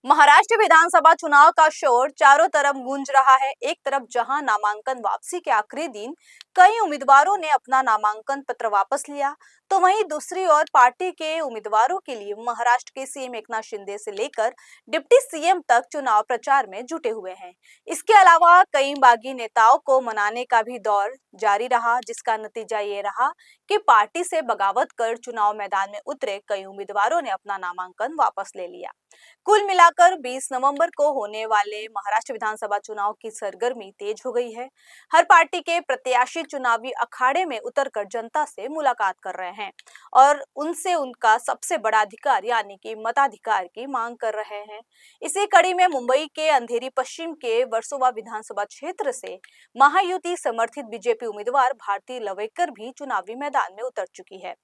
महाराष्ट्र विधानसभा चुनाव का शोर चारों तरफ गूंज रहा है। एक तरफ जहां नामांकन वापसी के आखिरी दिन कई उम्मीदवारों ने अपना नामांकन पत्र वापस लिया, तो वहीं दूसरी ओर पार्टी के उम्मीदवारों के लिए महाराष्ट्र के सीएम एकनाथ शिंदे से लेकर डिप्टी सीएम तक चुनाव प्रचार में जुटे हुए हैं। इसके अलावा कई बागी नेताओं को मनाने का भी दौर जारी रहा, जिसका नतीजा ये रहा कि पार्टी से बगावत कर चुनाव मैदान में उतरे कई उम्मीदवारों ने अपना नामांकन वापस ले लिया। कुल मिलाकर 20 नवंबर को होने वाले महाराष्ट्र विधानसभा चुनाव की सरगर्मी तेज हो गई है। हर पार्टी के प्रत्याशी चुनावी अखाड़े में उतरकर जनता से मुलाकात कर रहे हैं और उनसे उनका सबसे बड़ा अधिकार यानी कि मताधिकार की मांग कर रहे हैं। इसी कड़ी में मुंबई के अंधेरी पश्चिम के वर्सोवा विधानसभा क्षेत्र से महायुति समर्थित बीजेपी उम्मीदवार भारती लवेकर भी चुनावी मैदान में उतर चुकी है।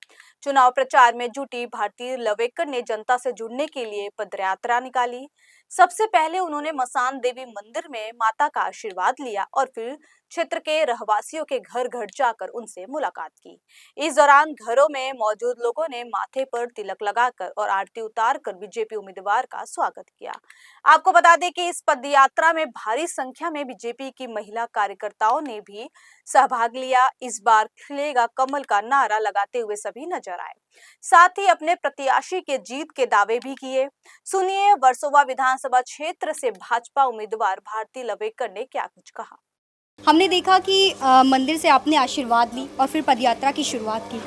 चुनाव प्रचार में जुटी भारती लवेकर ने जनता से जुड़ने के लिए पदयात्रा निकाली। सबसे पहले उन्होंने मसान देवी मंदिर में माता का आशीर्वाद लिया और फिर क्षेत्र के रहवासियों के घर घर जाकर उनसे मुलाकात की। इस दौरान घरों में मौजूद लोगों ने माथे पर तिलक लगाकर और आरती उतारकर बीजेपी उम्मीदवार का स्वागत किया। आपको बता दें कि इस पदयात्रा में भारी संख्या में बीजेपी की महिला कार्यकर्ताओं ने भी सहभाग लिया। इस बार खिलेगा कमल का नारा लगाते हुए सभी नजर आए, साथ ही अपने प्रत्याशी के जीत के दावे भी किए। सुनिए वर्सोवा विधानसभा क्षेत्र से भाजपा उम्मीदवार भारती लवेकर ने क्या कुछ कहा। हमने देखा कि मंदिर से आपने आशीर्वाद ली और फिर पदयात्रा की शुरुआत की।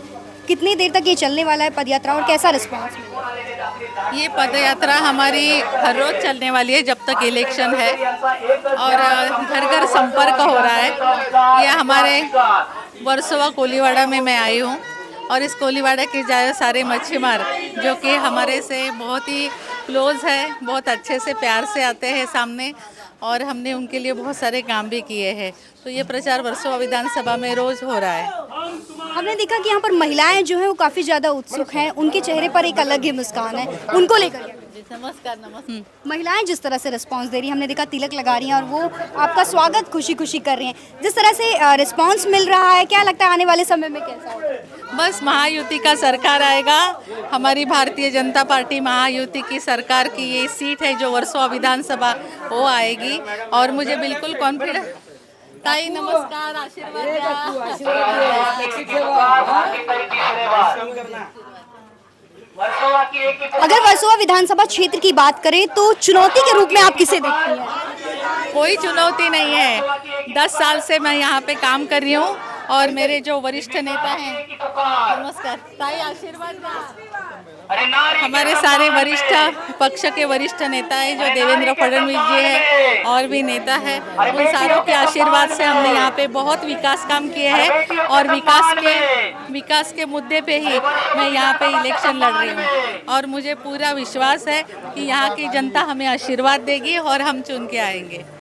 कितनी देर तक ये चलने वाला है पदयात्रा और कैसा रिस्पांस मिला? ये पदयात्रा हमारी हर रोज चलने वाली है जब तक इलेक्शन है और घर घर संपर्क हो रहा है। ये हमारे वर्सोवा कोलीवाड़ा में मैं आई हूँ और इस कोलीवाड़ा के जाए सारे मच्छीमार जो कि हमारे से बहुत ही क्लोज है, बहुत अच्छे से प्यार से आते हैं सामने और हमने उनके लिए बहुत सारे काम भी किए हैं। तो ये प्रचार वर्सोवा विधानसभा में रोज हो रहा है। हमने देखा कि यहाँ पर महिलाएं जो हैं वो काफ़ी ज़्यादा उत्सुक हैं, उनके चेहरे पर एक अलग ही मुस्कान है। उनको लेकर नमस्कार। महिलाएं जिस तरह से रिस्पांस दे रही हैं, हमने देखा तिलक लगा रही हैं और वो आपका स्वागत खुशी खुशी कर रही हैं। जिस तरह से रिस्पांस मिल रहा है, क्या लगता है आने वाले समय में कैसा होगा? बस महायुति का सरकार आएगा। हमारी भारतीय जनता पार्टी महायुति की सरकार की ये सीट है जो वर्सोवा विधानसभा वो आएगी और मुझे बिल्कुल कॉन्फिडेंस। ताई नमस्कार, आशीर्वाद अगर वर्सोवा विधानसभा क्षेत्र की बात करें तो चुनौती के रूप में आप किसे देखती हैं? कोई चुनौती नहीं है। 10 साल से मैं यहाँ पे काम कर रही हूँ और मेरे जो वरिष्ठ नेता हैं, नमस्कार ताई, आशीर्वाद। हमारे सारे वरिष्ठ पक्ष के वरिष्ठ नेता हैं जो देवेंद्र फडणवीस जी हैं और भी नेता है, उन सारों के आशीर्वाद से हमने यहाँ पे बहुत विकास काम किए हैं और विकास के मुद्दे पे ही मैं यहाँ पे इलेक्शन लड़ रही हूँ और मुझे पूरा विश्वास है कि यहाँ की जनता हमें आशीर्वाद देगी और हम चुन के आएंगे।